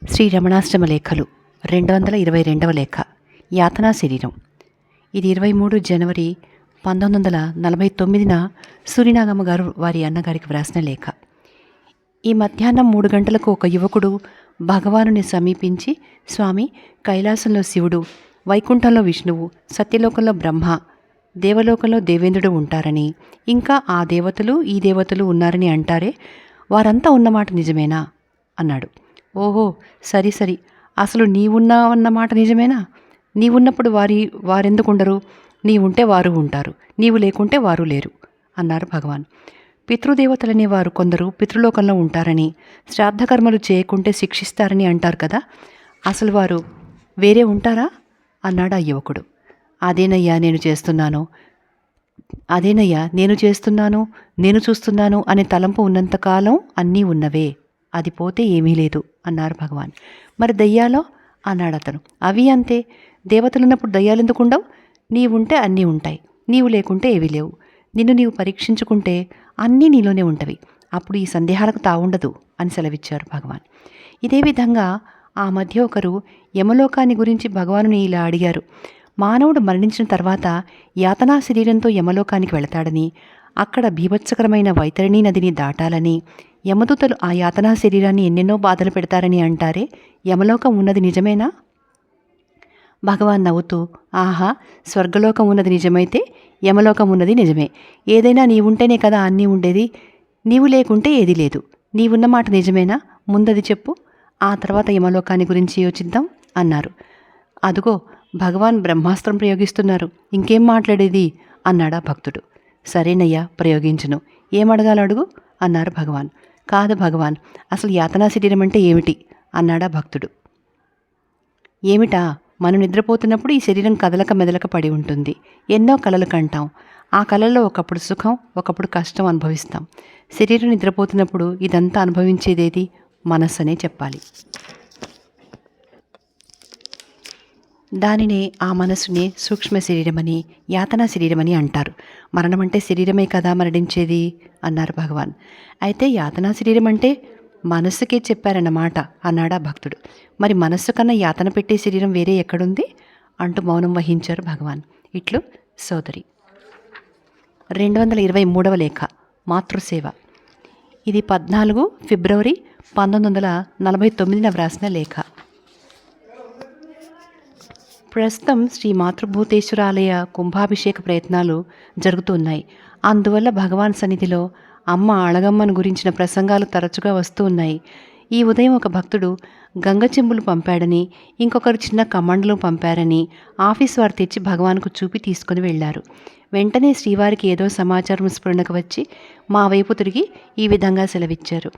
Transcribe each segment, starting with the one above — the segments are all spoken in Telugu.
శ్రీ రమణాష్టమ లేఖలు 222వ లేఖ యాతనా శరీరం. ఇది 23 జనవరి 1949న సూరినాగమ్మ గారు వారి అన్నగారికి వ్రాసిన లేఖ. ఈ మధ్యాహ్నం 3 గంటలకు ఒక యువకుడు భగవానుని సమీపించి, స్వామి, కైలాసంలో శివుడు, వైకుంఠంలో విష్ణువు, సత్యలోకంలో బ్రహ్మ, దేవలోకంలో దేవేంద్రుడు ఉంటారని, ఇంకా ఆ దేవతలు ఈ దేవతలు ఉన్నారని అంటారే, వారంతా ఉన్నమాట నిజమేనా అన్నాడు. ఓహో, సరి సరి, అసలు నీవున్నావన్నమాట నిజమేనా? నీవున్నప్పుడు వారెందుకుండరు? నీవుంటే వారు ఉంటారు, నీవు లేకుంటే వారు లేరు అన్నారు భగవాన్. పితృదేవతలనే వారు కొందరు పితృలోకంలో ఉంటారని, శ్రాద్ధకర్మలు చేయకుంటే శిక్షిస్తారని అంటారు కదా, అసలు వారు వేరే ఉంటారా అన్నాడు ఆ యువకుడు. అదేనయ్యా నేను చేస్తున్నాను, నేను చూస్తున్నాను అనే తలంపు ఉన్నంతకాలం అన్నీ ఉన్నవే, అది పోతే ఏమీ లేదు అన్నారు భగవాన్. మరి దయ్యాలో అన్నాడు అతను. అవి అంతే, దేవతలున్నప్పుడు దయ్యాలు ఎందుకుండవు? నీవుంటే అన్నీ ఉంటాయి, నీవు లేకుంటే ఏవీ లేవు. నిన్ను నీవు పరీక్షించుకుంటే అన్నీ నీలోనే ఉంటవి, అప్పుడు ఈ సందేహాలకు తావుండదు అని సెలవిచ్చారు భగవాన్. ఇదే విధంగా ఆ మధ్య ఒకరు యమలోకాన్ని గురించి భగవానుని ఇలా అడిగారు. మానవుడు మరణించిన తర్వాత యాతనా శరీరంతో యమలోకానికి వెళతాడని, అక్కడ బీభత్సకరమైన వైతరణి నదిని దాటాలని, యమదూతలు ఆ యాతనా శరీరాన్ని ఎన్నెన్నో బాధలు పెడతారని అంటారే, యమలోకం ఉన్నది నిజమేనా? భగవాన్ నవ్వుతూ, ఆహా, స్వర్గలోకం ఉన్నది నిజమైతే యమలోకం ఉన్నది నిజమే. ఏదైనా నీవుంటేనే కదా అన్నీ ఉండేది, నీవు లేకుంటే ఏదీ లేదు. నీవున్నమాట నిజమేనా? ముందది చెప్పు, ఆ తర్వాత యమలోకాన్ని గురించి యోచిద్దాం అన్నారు. అదుగో భగవాన్ బ్రహ్మాస్త్రం ప్రయోగిస్తున్నారు, ఇంకేం మాట్లాడేది అన్నాడా భక్తుడు. సరేనయ్యా, ప్రయోగించును, ఏమడగాలో అడుగు అన్నారు భగవాన్. కాదు భగవాన్, అసలు యాతనా శరీరం అంటే ఏమిటి అన్నాడా భక్తుడు. ఏమిటా? మనం నిద్రపోతున్నప్పుడు ఈ శరీరం కదలక మెదలక పడి ఉంటుంది, ఎన్నో కలలు కంటాం. ఆ కళల్లో ఒకప్పుడు సుఖం, ఒకప్పుడు కష్టం అనుభవిస్తాం. శరీరం నిద్రపోతున్నప్పుడు ఇదంతా అనుభవించేదేది? మనస్సనే చెప్పాలి. దానినే, ఆ మనసునే సూక్ష్మ శరీరమని, యాతనా శరీరమని అంటారు. మరణం అంటే శరీరమే కదా మరణించేది అన్నారు భగవాన్. అయితే యాతనా శరీరం అంటే మనస్సుకే చెప్పారన్నమాట అన్నాడా భక్తుడు. మరి మనస్సు కన్నా యాతన పెట్టే శరీరం వేరే ఎక్కడుంది అంటూ మౌనం వహించారు భగవాన్. ఇట్లు సోదరి. 223వ లేఖ మాతృసేవ. ఇది 14 ఫిబ్రవరి 1949న వ్రాసిన లేఖ. ప్రస్తుతం శ్రీ మాతృభూతేశ్వరాలయ కుంభాభిషేక ప్రయత్నాలు జరుగుతున్నాయి. అందువల్ల భగవాన్ సన్నిధిలో అమ్మ అళగమ్మను గురించిన ప్రసంగాలు తరచుగా వస్తూ ఉన్నాయి. ఈ ఉదయం ఒక భక్తుడు గంగ చెంబులు పంపాడని, ఇంకొకరు చిన్న కమండలు పంపారని ఆఫీస్ వారు తెచ్చి భగవాన్కు చూపి తీసుకుని వెళ్లారు. వెంటనే శ్రీవారికి ఏదో సమాచారం స్ఫురణకు వచ్చి మా వైపు తిరిగి ఈ విధంగా సెలవిచ్చారు.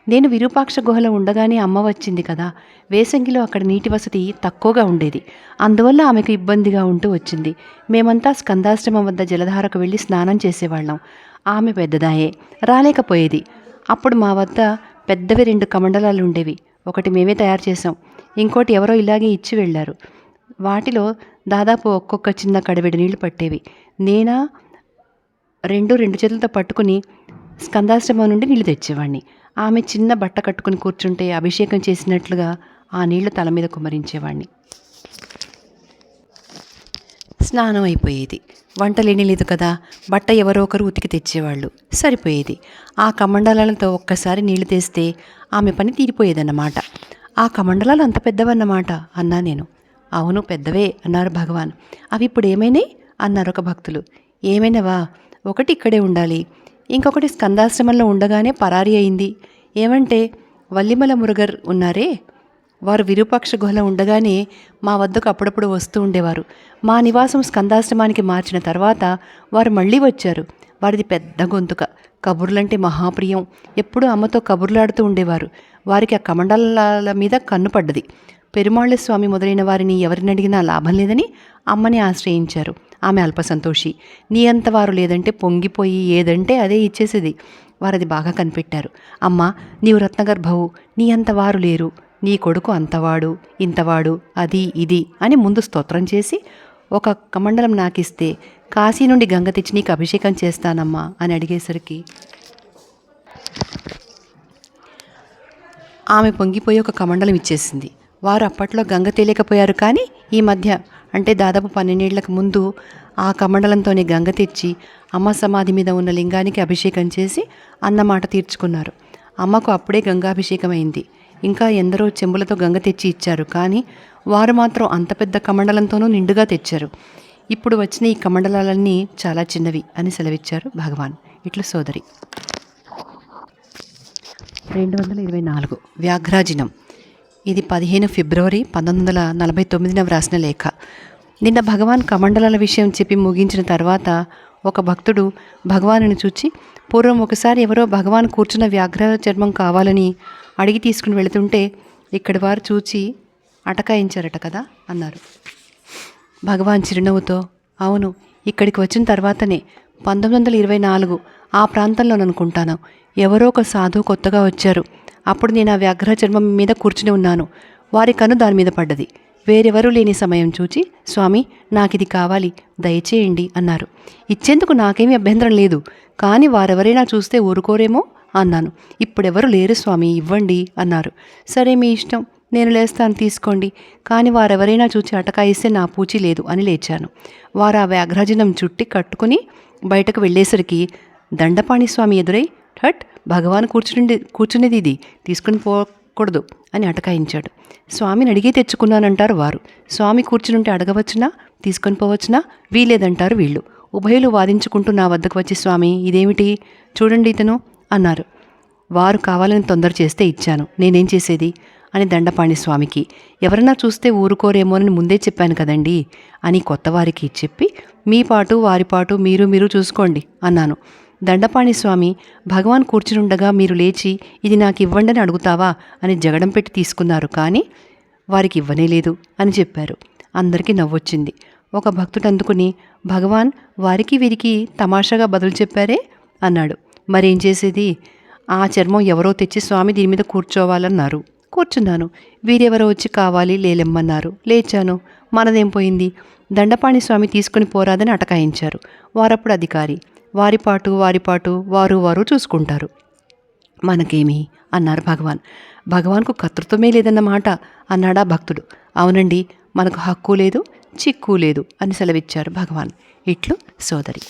నేను విరూపాక్ష గుహలో ఉండగానే అమ్మ వచ్చింది కదా, వేసంగిలో అక్కడ నీటి వసతి తక్కువగా ఉండేది, అందువల్ల ఆమెకు ఇబ్బందిగా ఉంటూ వచ్చింది. మేమంతా స్కందాశ్రమం వద్ద జలధారకు వెళ్ళి స్నానం చేసేవాళ్ళం. ఆమె పెద్దదాయే, రాలేకపోయేది. అప్పుడు మా వద్ద పెద్దవి 2 కమండలాలు ఉండేవి. ఒకటి మేమే తయారు చేసాం, ఇంకోటి ఎవరో ఇలాగే ఇచ్చి వెళ్ళారు. వాటిలో దాదాపు ఒక్కొక్క చిన్న కడివెడు నీళ్లు పట్టేవి. నేనా రెండు చేతులతో పట్టుకుని స్కందాశ్రమం నుండి నీళ్లు తెచ్చేవాడిని. ఆమె చిన్న బట్ట కట్టుకుని కూర్చుంటే అభిషేకం చేసినట్లుగా ఆ నీళ్లు తల మీద కుమ్మరించేవాడిని. స్నానం అయిపోయేది. వంట లేనిలేదు కదా, బట్ట ఎవరో ఒకరు ఉతికి తెచ్చేవాళ్ళు, సరిపోయేది. ఆ కమండలాలతో ఒక్కసారి నీళ్లు తెస్తే ఆమె పని తీరిపోయేదన్నమాట. ఆ కమండలాలు అంత పెద్దవన్నమాట అన్నా నేను. అవును, పెద్దవే అన్నారు భగవాన్. అవి ఇప్పుడు ఏమైనాయి అన్నారు ఒక భక్తులు. ఏమైనవా? ఒకటి ఇక్కడే ఉండాలి, ఇంకొకటి స్కందాశ్రమంలో ఉండగానే పరారీ అయింది. ఏమంటే వల్లిమల మురుగర్ ఉన్నారే, వారు విరూపాక్ష గుహలో ఉండగానే మా వద్దకు అప్పుడప్పుడు వస్తూ ఉండేవారు. మా నివాసం స్కందాశ్రమానికి మార్చిన తర్వాత వారు మళ్ళీ వచ్చారు. వారిది పెద్ద గొంతుక, కబుర్లంటే మహాప్రియం, ఎప్పుడూ అమ్మతో కబుర్లాడుతూ ఉండేవారు. వారికి ఆ కమండలాల మీద కన్ను పడ్డది. పెరుమాళ్ల స్వామి మొదలైన వారిని ఎవరిని అడిగినా లాభం లేదని అమ్మని ఆశ్రయించారు. ఆమె అల్పసంతోషి, నీ అంతవారు లేదంటే పొంగిపోయి ఏదంటే అదే ఇచ్చేసేది. వారది బాగా కనిపెట్టారు. అమ్మ, నీవు రత్నగర్భవు, నీ అంతవారు లేరు, నీ కొడుకు అంతవాడు ఇంతవాడు అది ఇది అని ముందు స్తోత్రం చేసి ఒక కమండలం నాకిస్తే కాశీ నుండి గంగ తెచ్చి నీకు అభిషేకం చేస్తానమ్మా అని అడిగేసరికి ఆమె పొంగిపోయి ఒక కమండలం ఇచ్చేసింది. వారు అప్పట్లో గంగ తేలేకపోయారు, కానీ ఈ మధ్య అంటే దాదాపు 12 ఏళ్లకు ముందు ఆ కమండలంతోనే గంగ తెచ్చి అమ్మ సమాధి మీద ఉన్న లింగానికి అభిషేకం చేసి అన్నమాట తీర్చుకున్నారు. అమ్మకు అప్పుడే గంగాభిషేకం అయింది. ఇంకా ఎందరో చెంబులతో గంగ తెచ్చి ఇచ్చారు, కానీ వారు మాత్రం అంత పెద్ద కమండలంతోనూ నిండుగా తెచ్చారు. ఇప్పుడు వచ్చిన ఈ కమండలాలన్నీ చాలా చిన్నవి అని సెలవిచ్చారు భగవాన్. ఇట్లా సోదరి. 224 వ్యాఘ్రాజినం. ఇది 15 ఫిబ్రవరి 1949 వ్రాసిన లేఖ. నిన్న భగవాన్ కమండలాల విషయం చెప్పి ముగించిన తర్వాత ఒక భక్తుడు భగవానుని చూచి, పూర్వం ఒకసారి ఎవరో భగవాన్ కూర్చున్న వ్యాఘ్ర చర్మం కావాలని అడిగి తీసుకుని వెళుతుంటే ఇక్కడి వారు చూచి అటకాయించారట కదా అన్నారు. భగవాన్ చిరునవ్వుతో, అవును, ఇక్కడికి వచ్చిన తర్వాతనే 1924 ఆ ప్రాంతంలో అనుకుంటాను ఎవరో ఒక సాధువు కొత్తగా వచ్చారు. అప్పుడు నేను ఆ వ్యాఘ్ర చర్మం మీద కూర్చుని ఉన్నాను. వారి కన్ను దాని మీద పడ్డది. వేరెవరూ లేని సమయం చూచి, స్వామి, నాకిది కావాలి, దయచేయండి అన్నారు. ఇచ్చేందుకు నాకేమీ అభ్యంతరం లేదు, కానీ వారెవరైనా చూస్తే ఊరుకోరేమో అన్నాను. ఇప్పుడెవరు లేరు స్వామి, ఇవ్వండి అన్నారు. సరే, మీ ఇష్టం, నేను లేస్తాను, తీసుకోండి. కానీ వారెవరైనా చూచి అటకాయిస్తే నా పూచి లేదు అని లేచాను. వారు ఆ వ్యాఘ్రాజనం చుట్టి కట్టుకుని బయటకు వెళ్ళేసరికి దండపాణి స్వామి ఎదురై, హట్, భగవాన్ కూర్చునేది ఇది, తీసుకుని పోకూడదు అని అటకాయించాడు. స్వామిని అడిగే తెచ్చుకున్నానంటారు వారు. స్వామి కూర్చునుంటే అడగవచ్చునా, తీసుకొని పోవచ్చునా? వీలేదంటారు వీళ్ళు. ఉభయులు వాదించుకుంటూ నా వద్దకు వచ్చి, స్వామి, ఇదేమిటి చూడండి ఇతను అన్నారు. వారు కావాలని తొందర చేస్తే ఇచ్చాను, నేనేం చేసేది అని దండపాణి స్వామికి, ఎవరన్నా చూస్తే ఊరుకోరేమోనని ముందే చెప్పాను కదండి అని కొత్తవారికి చెప్పి, మీ పాటు వారి పాటు మీరు చూసుకోండి అన్నాను. దండపాణి స్వామి, భగవాన్ కూర్చునుండగా మీరు లేచి ఇది నాకు ఇవ్వండి అని అడుగుతావా అని జగడం పెట్టి తీసుకున్నారు, కానీ వారికి ఇవ్వనే లేదు అని చెప్పారు. అందరికీ నవ్వొచ్చింది. ఒక భక్తుడు అందుకుని, భగవాన్ వారికి వీరికి తమాషాగా బదులు చెప్పారే అన్నాడు. మరేం చేసేది, ఆ చర్మం ఎవరో తెచ్చి స్వామి దీని మీద కూర్చోవాలన్నారు. కూర్చున్నాను. వీరెవరో వచ్చి కావాలి లేలెమ్మన్నారు. లేచాను. మనదేం పోయింది? దండపాణి స్వామి తీసుకుని పోరాదని అటకాయించారు. వారప్పుడు అధికారి. వారి పాటు వారు చూసుకుంటారు, మనకేమి అన్నారు భగవాన్. భగవాన్కు కర్తృత్వమే లేదన్నమాట అన్నాడా భక్తుడు. అవునండి, మనకు హక్కు లేదు, చిక్కు లేదు అని సెలవిచ్చారు భగవాన్. ఇట్లు సోదరి.